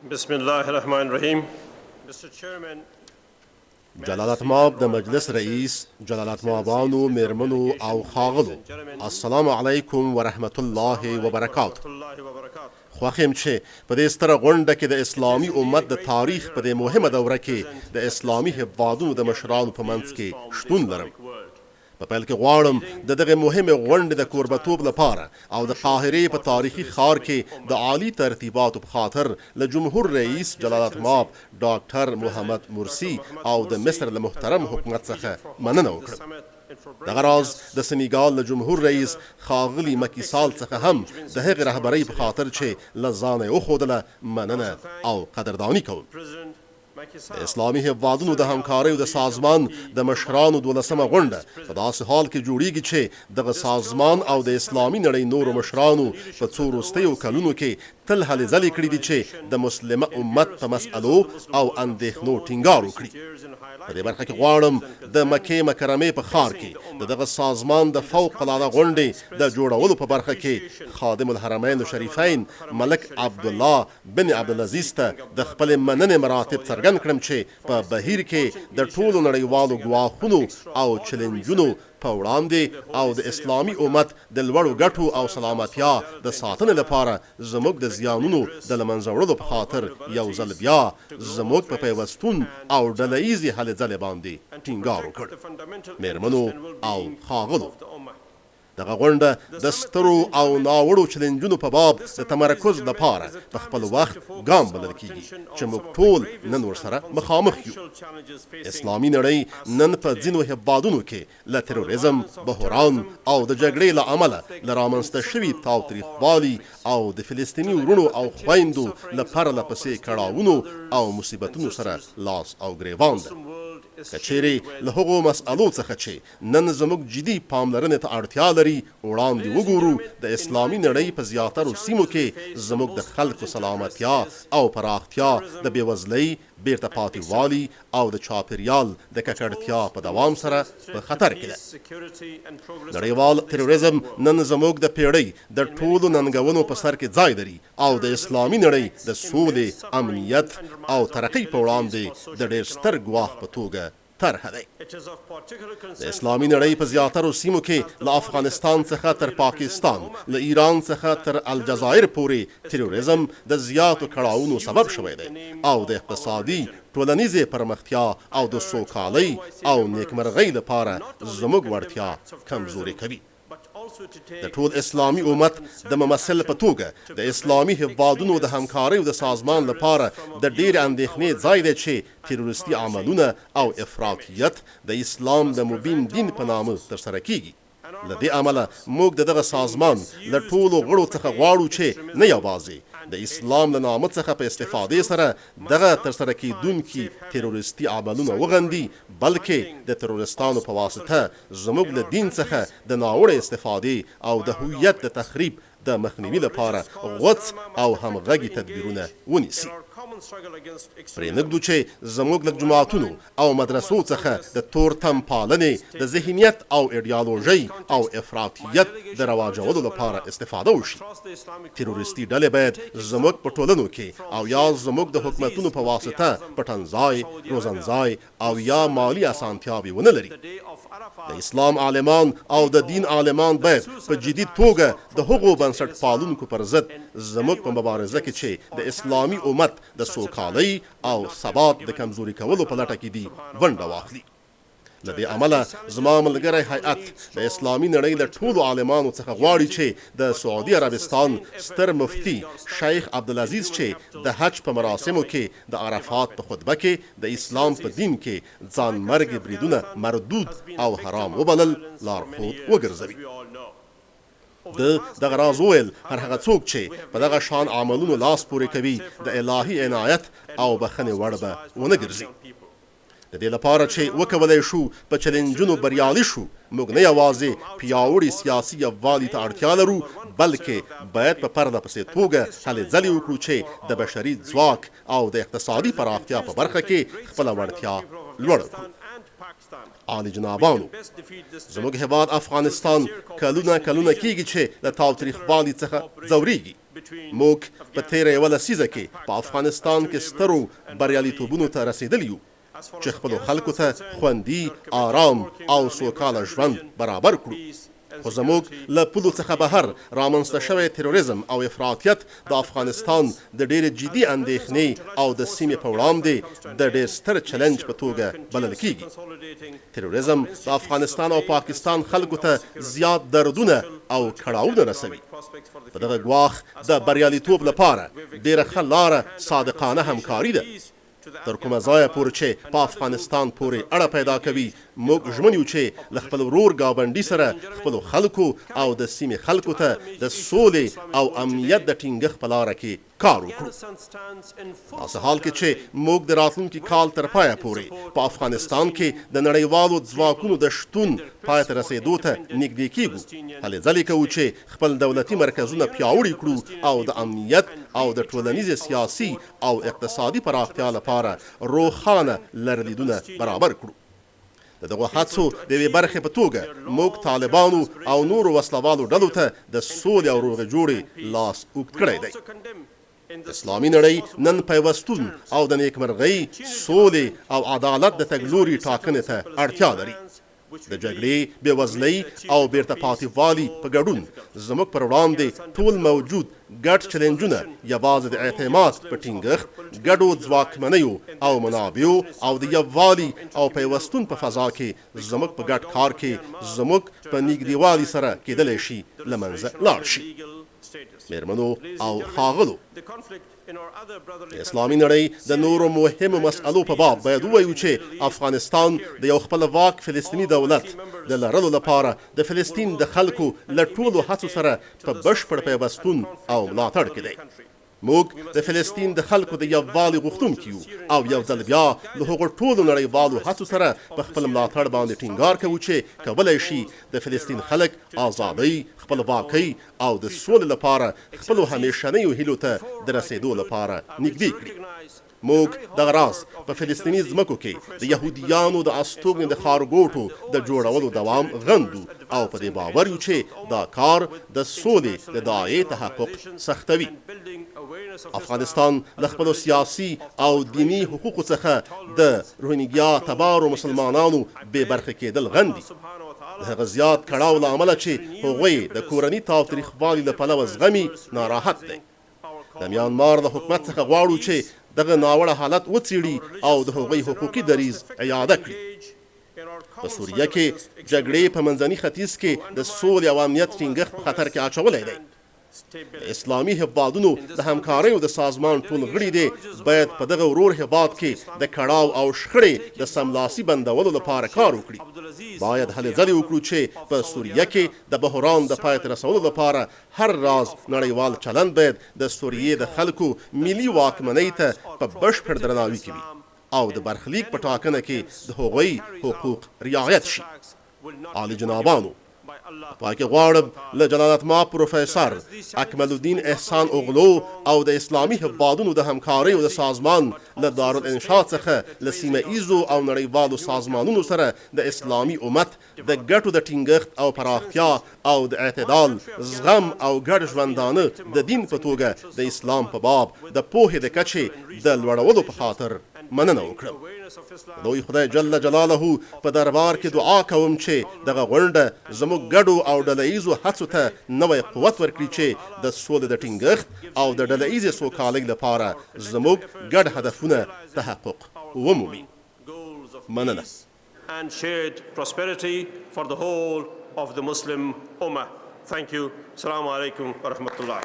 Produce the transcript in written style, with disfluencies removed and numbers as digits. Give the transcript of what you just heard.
بسم الله الرحمن الرحیم. جلالت ماب د مجلس رئیس، جلالت مابانو، میرمنو او خاغلو، السلام علیکم ورحمت الله وبرکاته. خوښیم چې په دې ستره غونډه کې د اسلامي امت د تاریخ په دې مهمه دوره کې د اسلامي هیوادونو د مشرانو په منځ کې شتون لرم. په پیل کې غواړم د دغه مهمه غونډې د کوربتوب لپاره او د قاهرې په تاریخي ښار کې د عالی ترتیباتو په خاطر له جمهور رئیس جلالت ماب ډاکټر محمد مرسی او د مصر له محترم حکومت څخه مننه وکړم. دغه راز د سنیګال له جمهور رئیس ښاغلي مکی سال څخه هم د هغې رهبرۍ په خاطر چې له ځانه یې وښودله مننه او قدرداني کوم. د اسلامي هیوادونو د همکاریو د سازمان د مشرانو دولسمه غونډه په داسې حال کې جوړیږي چې دغه سازمان او د اسلامي نړۍ نورو مشرانو په څو وروستیو کلونو کې تل هلې ځلې کړي دي چې د مسلمه امت په مسئلو او اندېښنو ټینګار وکړي. په دې برخه کې غواړم د مکې مکرمې په ښار کې د دغه سازمان د فوق العاده غونډې د جوړولو په برخه کې خادم الحرمین الشریفین ملک عبدالله بن عبدالعزیز ته د خپلې مننې مراتب څرګند کړم چې په بهیر کې د ټولو نړیوالو ګواښونو او چیلنجونو په وړاندې او د اسلامي امت د لوړو ګټو او سلامتیا د ساتنې لپاره زموږ د زیانونو د له منځه وړلو په خاطر یو ځل بیا زموږ په پیوستون او ډله ایزې هلې ځلې باندې ټینګار وکړ. میرمنو او خاغلو، دغه غونډه د سترو او ناوړو چیلنجونو په باب د تمرکز لپاره په خپل وخت ګام بلل کیږي چې موږ ټول نن ورسره مخامخ یو. اسلامي نړۍ نن په ځینو هیوادونو کې له تروریزم، بحران او د جګړې له امله له رامنځته شوي تاوتریخوالي او د فلسطیني ورونو او خویندو له پرله پسې کړاوونو او مصیبتونو سره لاس او ګریوان ده. که چیرې له هغو مسئلو څخه چې نن زموږ جدي پاملرنې ته اړتیا لري وړاندې وګورو، د اسلامي نړۍ په زیاترو سیمو کې زموږ د خلکو سلامتیا او پراختیا د بېوزلۍ، بیرته پاتې او د چاپیریال د ککړتیا په دوام سره په خطر کې ده. نړیوال تروریزم نن زموږ د پیړۍ د ټولو ننګونو په سر کې ځای لري او د اسلامي نړۍ د سولې، امنیت او ترقۍ په وړاندې د ډېر ستر ګواښ په توګه طرح دی. د اسلامي نړۍ په زیاترو سیمو کې له افغانستان څخه تر پاکستان، له ایران څخه تر الجزایر پورې تروریزم د زیاتو کړاوونو سبب شوی دی او د اقتصادي، ټولنیزې پرمختیا او د سوکالۍ او نیکمرغۍ لپاره زموږ وړتیا کمزوري کوي. د ټول اسلامي امت د ممثل په توګه د اسلامي هیوادونو د همکاریو د سازمان لپاره د ډېرې اندېښنې ځای دی چې تروریستي عملونه او افراطیت د اسلام د مبین دین په نامه ترسره کیږي. له دې امله موږ د دغه سازمان له ټولو غړو څخه غواړو چې نه یوازې د اسلام له نامه څخه په استفادې سره دغه ترسره کیدونکي تروریستي عملونه وغندي، بلکې د تروریستانو په واسطه زموږ له دین څخه د ناوړه استفادې او د هویت د تخریب د مخنیوي لپاره غوڅ او همغږي تدبیرونه ونیسي. پرې نږدو چې زموږ له جماعتونو او مدرسو څخه د تورتم پالنې، د ذهنیت او ایډیالوژۍ او افراطیت د رواجولو لپاره استفاده وشي. تروریستي ډلې باید زموږ په ټولنو کې او یا زموږ د حکومتونو په واسطه پټنځای، روزنځای او یا مالی اسانتیاوې ونه لري. د اسلام عالمان او د دین عالمان باید په جدي توګه د هغو بنسټ پالونکو پر ضد زموږ په مبارزه کې چې د اسلامي امت د سوکالۍ او ثبات د کمزوري کولو په لټه کې دي ونډه واخلي. له دې امله زما ملګری هیئت د اسلامي نړۍ له ټولو عالمانو څخه غواړي چې د سعودي عربستان ستر مفتي شیخ عبدالعزیز چې د حج په مراسمو کې د عرفات په خطبه کې د اسلام په دین کې ځان مرګ بریدونه مردود او حرام وبلل، لارښود وګرځوي. دغه راز وویل هر هغه څوک چې په دغه شان عملونو لاس پورې کوي د الهي عنایت او بخښنې وړ به ونه ګرځي. د دې لپاره چې وکولای شو په چیلنجونو بریالي شو، موږ نه یوازې پیاوړي سیاسي یووالي ته اړتیا لرو، بلکې باید په پرله پسې توګه هلې ځلې وکړو چې د بشري ځواک او د اقتصادي پراختیا په برخه کې خپله وړتیا لوړه کړو. عالی جنابانو زموږ هیواد افغانستان کلونه کیږي چې د تاوتریخوالي څخه ځورېږي. موږ په تیره یوه لسیزه کې په افغانستان کې سترو بریالیتوبونو ته رسېدلي یو چې خپلو خلکو ته خوندي، آرام او سوکاله ژوند برابر کړو. خو زموږ له پولو څخه بهر رامنځته شوی تروریزم او افراطیت د افغانستان د ډېرې جدي اندېښنې او د سیمې په وړاندې د ډېر ستر چلنج په توګه بلل کیږي. تروریزم د افغانستان او پاکستان خلکو ته زیات دردونه او کړاوونه رسوي. په دغه ګواښ د بریالیتوب لپاره ډېره ښه لاره صادقانه همکاري ده. تر کومه ځایه پورې چې په افغانستان پورې اړه پیدا کوي، موږ ژمن یو چې له خپل ورور ګاونډي سره خپلو خلکو او د سیمې خلکو ته د سولې او امنیت د ټینګښت په لاره کې کار وکړو. داسې حال کې چې موږ د راتلونکي کال تر پایه پورې په افغانستان کې د نړیوالو ځواکونو د شتون پای ته رسېدو ته نږدې کیږو، هلې ځلې کوو چې خپل دولتي مرکزونه پیاوړي کړو او د امنیت او د ټولنیزې سیاسي او اقتصادي پراختیا لپاره روښانه لرلیدونه برابر کړو. د دغو هڅو د یوې برخې په توګه موږ طالبانو او نورو وسلوالو ډلو ته د سولې او روغې جوړې لاس اوږد کړی دی. اسلامي نړۍ نن پیوستون او د نیکمرغۍ، سولې او عدالت د تګلوري ټاکنې ته اړتیا لري. د جګړې، بېوزلۍ او بیرته پاتې والي په ګډون زموږ پر وړاندې ټول موجود ګډ چلنجونه یوازې د اعتماد په ټینګښت، ګډو ځواکمنیو او منابعو او د یووالي او پیوستون په فضا کې زموږ په ګډ کار کې زموږ په نږدېوالي سره کېدلی شي له منځه لاړ شي. میرمنو او ښاغلو، د اسلامي نړۍ د نورو مهمو مسألو په باب باید ووایو چې افغانستان د یو خپلواک فلسطیني دولت د لرلو لپاره د فلسطین د خلکو له ټولو هڅو سره په بشپړ پیوستون او ملاتړ کې دی. موږ د فلسطین د خلکو د یووالي غوښتونکي یو او یو ځل بیا له هغو ټولو نړیوالو هڅو سره په خپل ملاتړ باندې ټینګار کوو چې کولی شي د فلسطین خلک آزادۍ، خپلواکۍ او د سولې لپاره خپلو همیشنیو هیلو ته د رسېدو لپاره نږدې کړي. موږ دغه راز په فلسطیني ځمکو کې د یهودیانو د استوګنې د ښارګوټو د جوړولو دوام غندو او په دې باور یو چې دا کار د سولې د داعیې تحقق سختوي. افغانستان له خپلو سیاسي او دینی حقوقو څخه د روهینګیا تبارو مسلمانانو بې برخې کېدل غندي. د هغه زیات کړاو له امله چې هغوی د کورني تاوتریخوالي له پلوه زغمي ناراحت دی. د میانمار له حکومت څخه غواړو چې دغه ناوړه حالت وڅېړي او د هغوی حقوقي دریځ اعاده کړي. په سوریه کې جګړې په منځني ختیځ کې د سولې او امنیت ټینګښت په خطر کې اچولی دی. د اسلامي هیوادونو د همکاریو د سازمان ټول غړي دي باید په دغه ورور هیواد کې د کړاو او شخړې د سملاسي بندولو لپاره کار وکړي. باید هلې ځلې وکړو چې په سوریه کې د بحران د پای ته رسولو لپاره هر راز نړیوال چلند باید د سوریې د خلکو ملي واکمنۍ ته په بشپړ درناوي کې وي او د برخلیک په ټاکنه کې د هغوی حقوق رعایت شي. عالی جنابانو، پای کې غواړم له جلالتمآب پروفیسر اکمل الدین احسان اغلو او د اسلامي هیوادونو د همکاریو د سازمان له دارالانشا څخه له سیمه ایزو او نړیوالو سازمانونو سره د اسلامي امت د ګټو د ټینګښت او پراختیا او د اعتدال، زغم او ګډ ژوندانه د دین په توګه د اسلام په باب د پوهې د کچې د لوړولو په خاطر مننه وکړم. دوی خدای جل جلاله په دربار کې دعا کوم چې دغه غونډه زموږ ګډو او ډله ایزو هڅو ته نوی قوت ورکړي چې د سولې د ټینګښت او د ډله ایزې سوکالۍ لپاره زموږ ګډ هدفونه تحقق ومومي. مننه. And shared prosperity for the whole of the Muslim Ummah. Thank you. Assalamu alaikum wa rahmatullah.